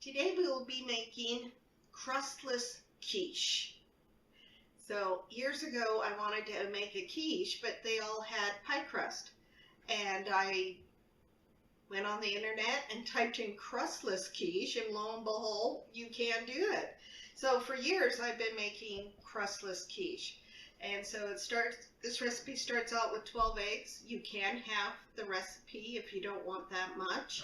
Today we will be making crustless quiche. So years ago I wanted to make a quiche, but they all had pie crust. And I went on the internet and typed in crustless quiche, and lo and behold, you can do it. So for years I've been making crustless quiche. And so this recipe starts out with 12 eggs. You can have the recipe if you don't want that much.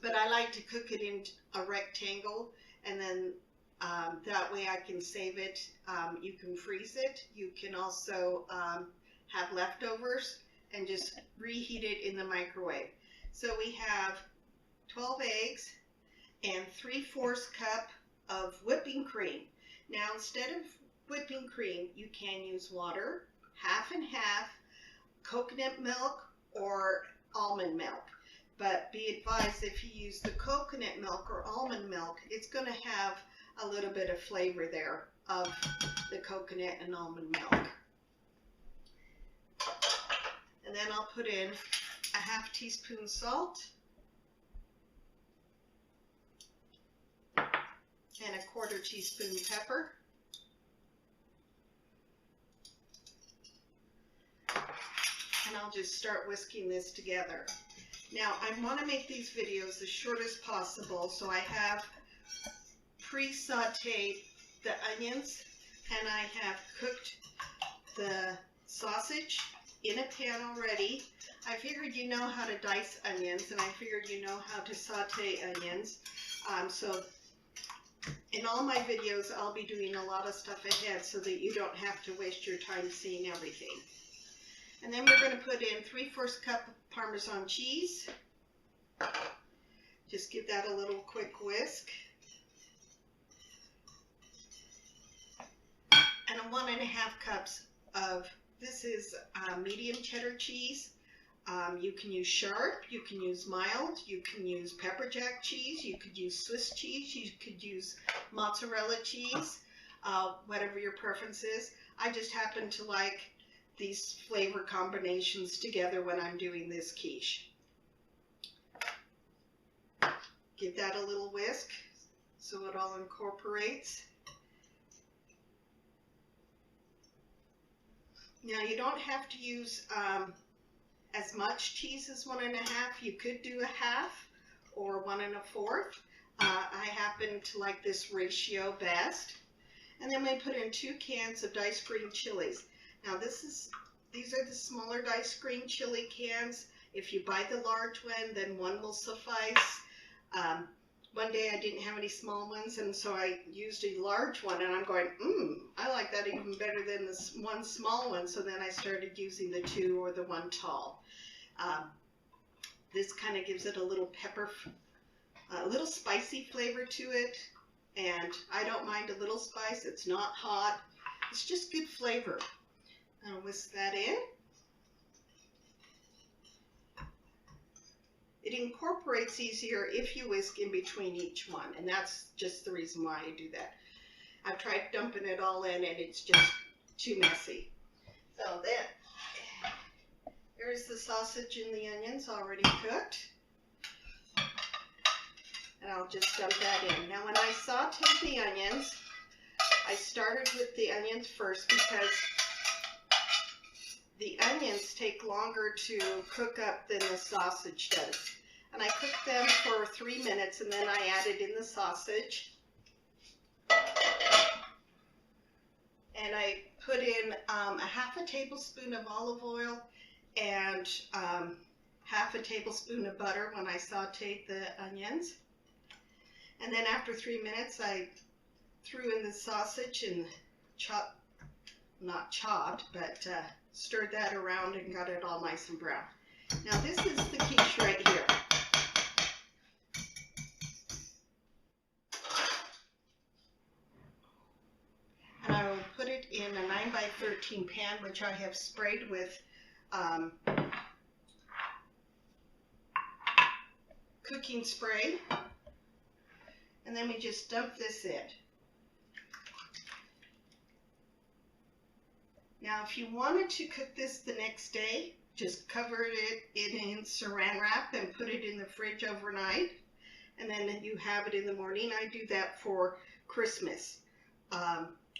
But I like to cook it in a rectangle, and then that way I can save it. You can freeze it. You can also have leftovers and just reheat it in the microwave. So we have 12 eggs and 3/4 cup of whipping cream. Now instead of whipping cream, you can use water, half and half, coconut milk or almond milk. But be advised, if you use the coconut milk or almond milk, it's going to have a little bit of flavor there of the coconut and almond milk. And then I'll put in a 1/2 teaspoon salt and a 1/4 teaspoon pepper. And I'll just start whisking this together. Now, I want to make these videos as short as possible, so I have pre-sauteed the onions, and I have cooked the sausage in a pan already. I figured you know how to dice onions, and I figured you know how to saute onions. So in all my videos, I'll be doing a lot of stuff ahead so that you don't have to waste your time seeing everything. And then we're going to put in 3/4 cup of Parmesan cheese. Just give that a little quick whisk. And 1½ cups of, this is medium cheddar cheese. You can use sharp, you can use mild, you can use pepper jack cheese, you could use Swiss cheese, you could use mozzarella cheese, whatever your preference is. I just happen to like these flavor combinations together when I'm doing this quiche. Give that a little whisk so it all incorporates. Now you don't have to use as much cheese as 1½. You could do a 1/2 or 1¼ I happen to like this ratio best. And then we put in 2 cans of diced green chilies. Now these are the smaller diced green chili cans. If you buy the large one, then one will suffice. One day I didn't have any small ones, and so I used a large one, and I'm going, I like that even better than this one small one. So then I started using the 2 or the 1 tall. This kind of gives it a little pepper, a little spicy flavor to it, and I don't mind a little spice. It's not hot. It's just good flavor. I'll whisk that in. It incorporates easier if you whisk in between each one, and that's just the reason why I do that. I've tried dumping it all in, and it's just too messy. So then, here's the sausage and the onions already cooked. And I'll just dump that in. Now when I sauteed the onions, I started with the onions first because the onions take longer to cook up than the sausage does. And I cooked them for 3 minutes, and then I added in the sausage. And I put in a 1/2 tablespoon of olive oil and 1/2 tablespoon of butter when I sauteed the onions. And then after 3 minutes, I threw in the sausage and stirred that around and got it all nice and brown. Now this is the quiche right here. And I will put it in a 9x13 pan, which I have sprayed with cooking spray. And then we just dump this in. Now, if you wanted to cook this the next day, just cover it in saran wrap and put it in the fridge overnight. and then you have it in the morning. I do that for Christmas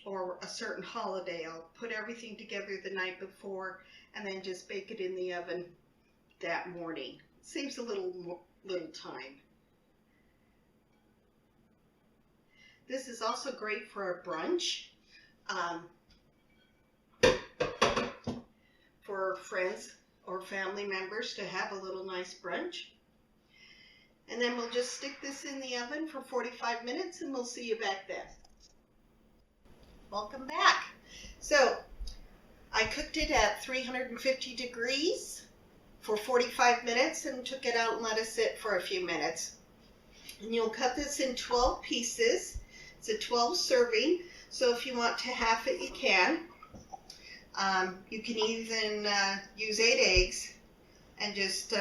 or a certain holiday. I'll put everything together the night before and then just bake it in the oven that morning. Saves a little time. This is also great for a brunch, for friends or family members to have a little nice brunch. And then we'll just stick this in the oven for 45 minutes and we'll see you back then. Welcome back. So I cooked it at 350 degrees for 45 minutes and took it out and let it sit for a few minutes. And you'll cut this in 12 pieces. It's a 12 serving, so if you want to half it, you can. You can even use 8 eggs and just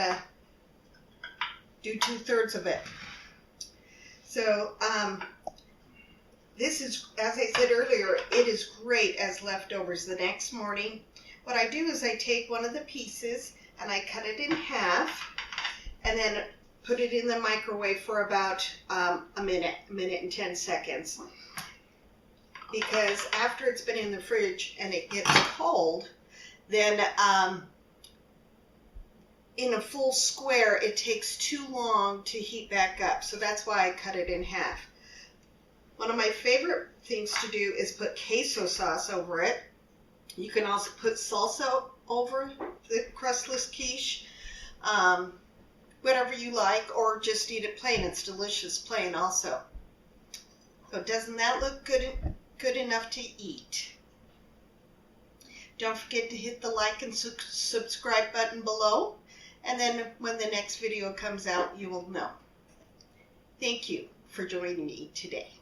do 2/3 of it. So this is, as I said earlier, it is great as leftovers the next morning. What I do is I take one of the pieces and I cut it in half and then put it in the microwave for about a minute and 10 seconds. Because after it's been in the fridge and it gets cold, then in a full square, it takes too long to heat back up. So that's why I cut it in half. One of my favorite things to do is put queso sauce over it. You can also put salsa over the crustless quiche, whatever you like, or just eat it plain. It's delicious plain also. So doesn't that look good enough to eat? Don't forget to hit the like and subscribe button below, and then when the next video comes out, you will know. Thank you for joining me today.